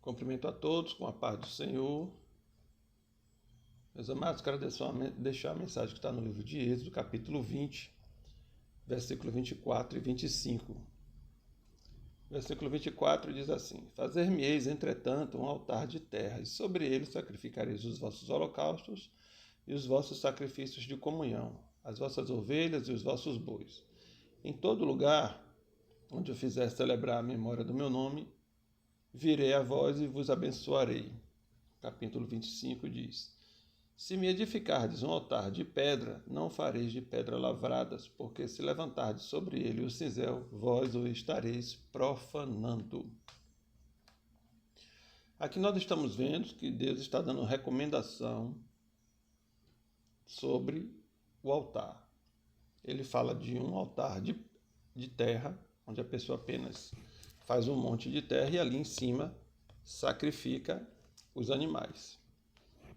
Cumprimento a todos com a paz do Senhor. Meus amados, quero deixar a mensagem que está no livro de Êxodo, capítulo 20, versículo 24 e 25. Versículo 24 diz assim: Fazer-me-eis, entretanto, um altar de terra, e sobre ele sacrificareis os vossos holocaustos e os vossos sacrifícios de comunhão, as vossas ovelhas e os vossos bois. Em todo lugar onde eu fizer celebrar a memória do meu nome, virei a vós e vos abençoarei. Capítulo 25 diz: Se me edificardes um altar de pedra, não fareis de pedra lavradas, porque se levantardes sobre ele o cinzel, vós o estareis profanando. Aqui nós estamos vendo que Deus está dando recomendação sobre o altar. Ele fala de um altar de terra, onde a pessoa apenas faz um monte de terra e ali em cima sacrifica os animais.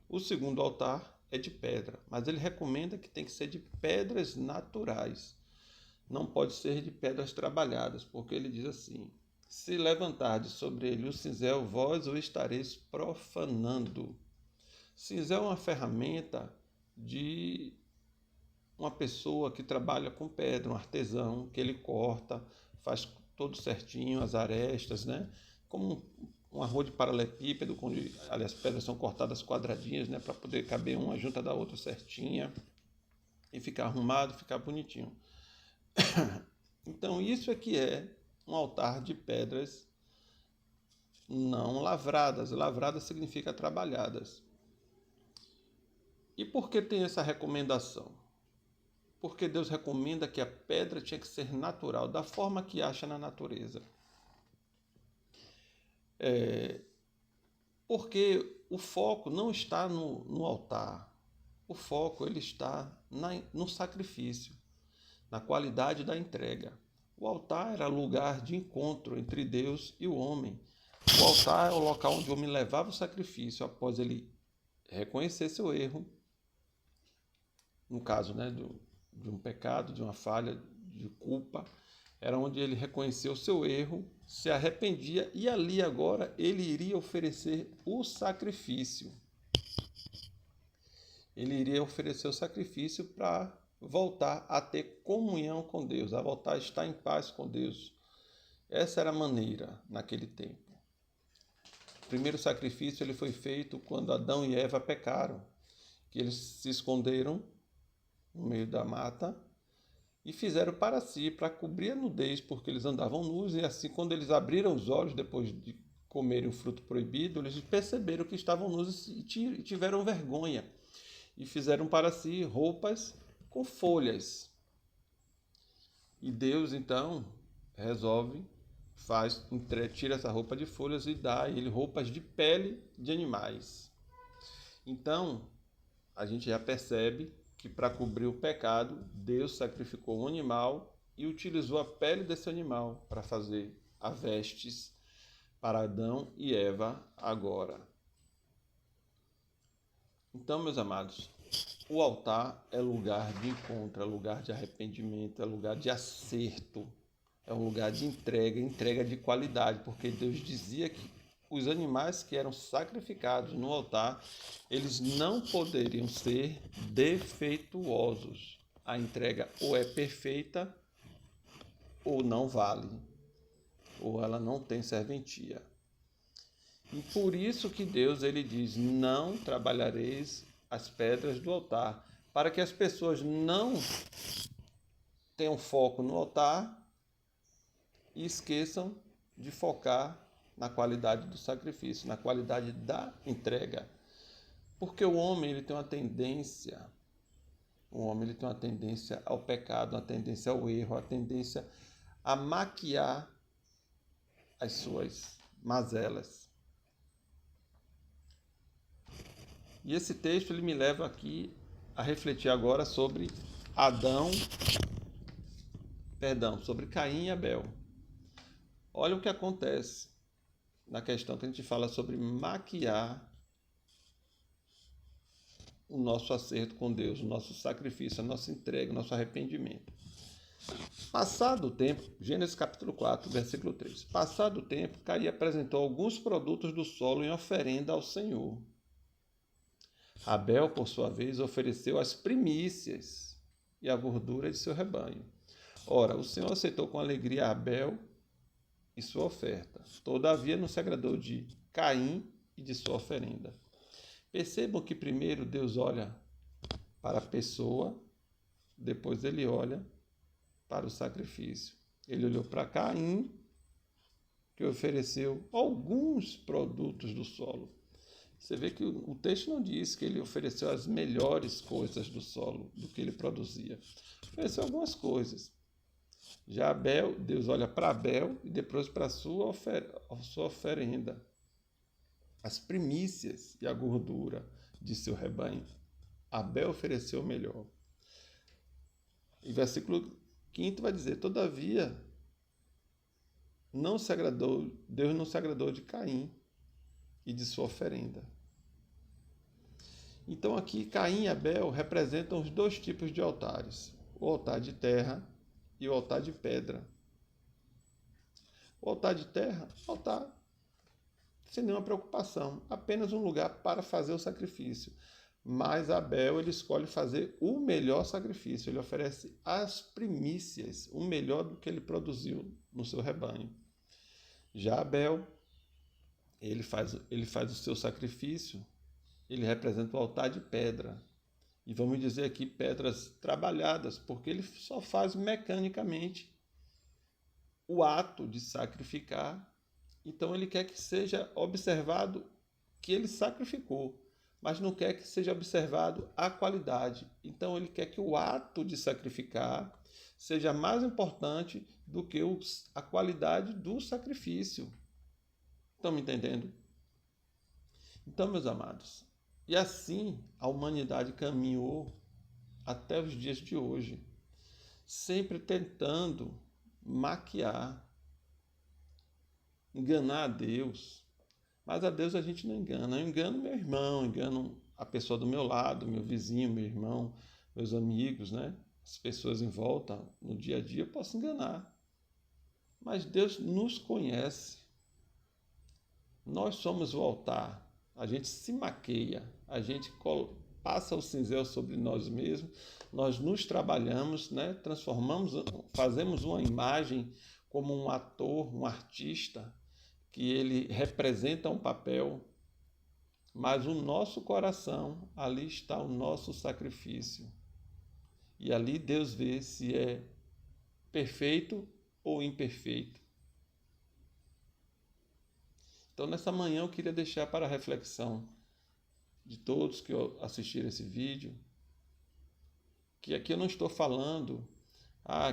O segundo altar é de pedra, mas ele recomenda que tem que ser de pedras naturais. Não pode ser de pedras trabalhadas, porque ele diz assim: se levantardes sobre ele o cinzel, vós o estareis profanando. Cinzel é uma ferramenta de uma pessoa que trabalha com pedra, um artesão, que ele corta, faz todo certinho, as arestas, né? Como um arroz de paralelepípedo, onde as pedras são cortadas quadradinhas, né? Para poder caber uma junto da outra certinha e ficar arrumado, ficar bonitinho. Então, isso é que é um altar de pedras não lavradas. Lavradas significa trabalhadas. E por que tem essa recomendação? Porque Deus recomenda que a pedra tinha que ser natural, da forma que acha na natureza. Porque o foco não está no altar. O foco ele está no sacrifício, na qualidade da entrega. O altar era lugar de encontro entre Deus e o homem. O altar é o local onde o homem levava o sacrifício após ele reconhecer seu erro, no caso, né, de um pecado, de uma falha, de culpa. Era onde ele reconheceu o seu erro, se arrependia e ali agora ele iria oferecer o sacrifício. Ele iria oferecer o sacrifício para voltar a ter comunhão com Deus, a voltar a estar em paz com Deus. Essa era a maneira naquele tempo. O primeiro sacrifício ele foi feito quando Adão e Eva pecaram, que eles se esconderam no meio da mata e fizeram para si, para cobrir a nudez, porque eles andavam nus, e assim quando eles abriram os olhos, depois de comerem o fruto proibido, eles perceberam que estavam nus e tiveram vergonha, e fizeram para si roupas com folhas. E Deus, então, resolve, tira essa roupa de folhas e dá a ele roupas de pele de animais. Então, a gente já percebe que para cobrir o pecado, Deus sacrificou um animal e utilizou a pele desse animal para fazer as vestes para Adão e Eva agora. Então, meus amados, o altar é lugar de encontro, é lugar de arrependimento, é lugar de acerto, é um lugar de entrega de qualidade, porque Deus dizia que os animais que eram sacrificados no altar, eles não poderiam ser defeituosos. A entrega ou é perfeita ou não vale, ou ela não tem serventia. E por isso que Deus ele diz: não trabalhareis as pedras do altar, para que as pessoas não tenham foco no altar e esqueçam de focar na qualidade do sacrifício, na qualidade da entrega. Porque o homem ele tem uma tendência ao pecado, uma tendência ao erro, uma tendência a maquiar as suas mazelas. E esse texto ele me leva aqui a refletir agora sobre sobre Caim e Abel. Olha o que acontece na questão que a gente fala sobre maquiar o nosso acerto com Deus, o nosso sacrifício, a nossa entrega, o nosso arrependimento. Passado o tempo, Gênesis capítulo 4, versículo 3. Passado o tempo, Caim apresentou alguns produtos do solo em oferenda ao Senhor. Abel, por sua vez, ofereceu as primícias e a gordura de seu rebanho. Ora, o Senhor aceitou com alegria Abel e sua oferta. Todavia, não se agradou de Caim e de sua oferenda. Percebam que primeiro Deus olha para a pessoa, depois ele olha para o sacrifício. Ele olhou para Caim, que ofereceu alguns produtos do solo. Você vê que o texto não diz que ele ofereceu as melhores coisas do solo, do que ele produzia. Ofereceu algumas coisas. Já Abel, Deus olha para Abel e depois para a sua oferenda. As primícias e a gordura de seu rebanho. Abel ofereceu o melhor. E versículo 5 vai dizer, todavia, Deus não se agradou de Caim e de sua oferenda. Então aqui Caim e Abel representam os dois tipos de altares, o altar de terra e o altar de pedra. O altar de terra, altar sem nenhuma preocupação, apenas um lugar para fazer o sacrifício. Mas Abel, ele escolhe fazer o melhor sacrifício, ele oferece as primícias, o melhor do que ele produziu no seu rebanho. Já Abel, ele faz o seu sacrifício, ele representa o altar de pedra. E vamos dizer aqui pedras trabalhadas, porque ele só faz mecanicamente o ato de sacrificar. Então ele quer que seja observado que ele sacrificou, mas não quer que seja observado a qualidade. Então ele quer que o ato de sacrificar seja mais importante do que a qualidade do sacrifício. Estão me entendendo? Então, meus amados, e assim a humanidade caminhou até os dias de hoje, sempre tentando maquiar, enganar a Deus. Mas a Deus a gente não engana. Eu engano meu irmão, engano a pessoa do meu lado, meu vizinho, meu irmão, meus amigos, né? As pessoas em volta, no dia a dia, eu posso enganar. Mas Deus nos conhece. Nós somos o altar. A gente se maqueia, a gente passa o cinzel sobre nós mesmos, nós nos trabalhamos, né? Transformamos, fazemos uma imagem como um ator, um artista, que ele representa um papel, mas o nosso coração, ali está o nosso sacrifício. E ali Deus vê se é perfeito ou imperfeito. Então, nessa manhã, eu queria deixar para a reflexão de todos que assistiram esse vídeo, que aqui eu não estou falando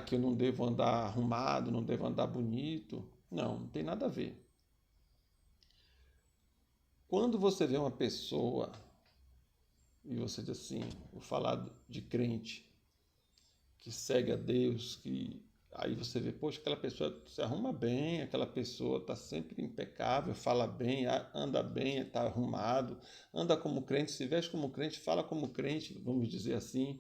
que eu não devo andar arrumado, não devo andar bonito. Não, não tem nada a ver. Quando você vê uma pessoa e você diz assim, vou falar de crente, que segue a Deus, que aí você vê, poxa, aquela pessoa se arruma bem, aquela pessoa está sempre impecável, fala bem, anda bem, está arrumado, anda como crente, se veste como crente, fala como crente, vamos dizer assim.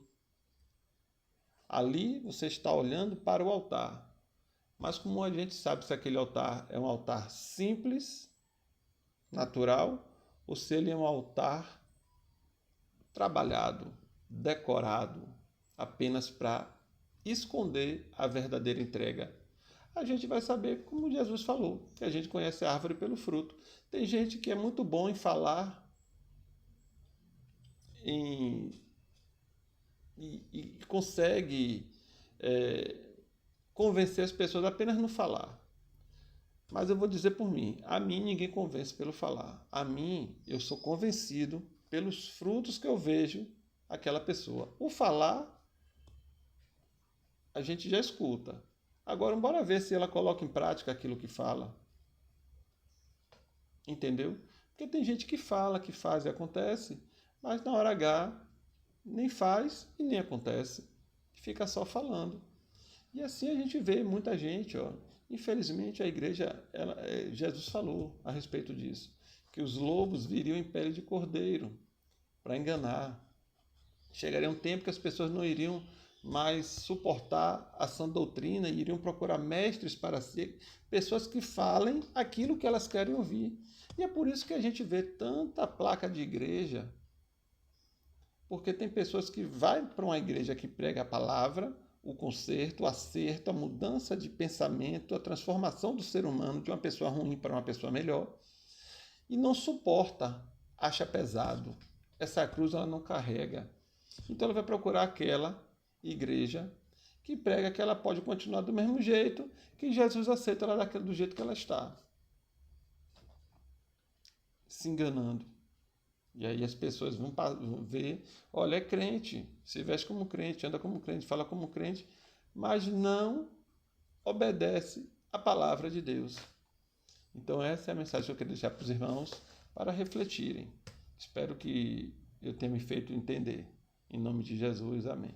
Ali você está olhando para o altar. Mas como a gente sabe se aquele altar é um altar simples, natural, ou se ele é um altar trabalhado, decorado, apenas para esconder a verdadeira entrega. A gente vai saber, como Jesus falou, que a gente conhece a árvore pelo fruto. Tem gente que é muito bom em falar, e consegue convencer as pessoas apenas no falar. Mas eu vou dizer por mim, a mim ninguém convence pelo falar. A mim, eu sou convencido pelos frutos que eu vejo aquela pessoa. O falar, a gente já escuta. Agora, bora ver se ela coloca em prática aquilo que fala. Entendeu? Porque tem gente que fala, que faz e acontece, mas na hora H nem faz e nem acontece. Fica só falando. E assim a gente vê muita gente, ó. Infelizmente a igreja, Jesus falou a respeito disso, que os lobos viriam em pele de cordeiro para enganar. Chegaria um tempo que as pessoas não iriam mais suportar a sã doutrina e iriam procurar mestres para si, pessoas que falem aquilo que elas querem ouvir. E é por isso que a gente vê tanta placa de igreja, porque tem pessoas que vão para uma igreja que prega a palavra, o conserto, o acerto, a mudança de pensamento, a transformação do ser humano de uma pessoa ruim para uma pessoa melhor, e não suporta, acha pesado. Essa cruz ela não carrega. Então ela vai procurar aquela igreja que prega que ela pode continuar do mesmo jeito, que Jesus aceita ela do jeito que ela está. Se enganando. E aí as pessoas vão ver, olha, é crente, se veste como crente, anda como crente, fala como crente, mas não obedece à palavra de Deus. Então essa é a mensagem que eu queria deixar para os irmãos para refletirem. Espero que eu tenha me feito entender. Em nome de Jesus, amém.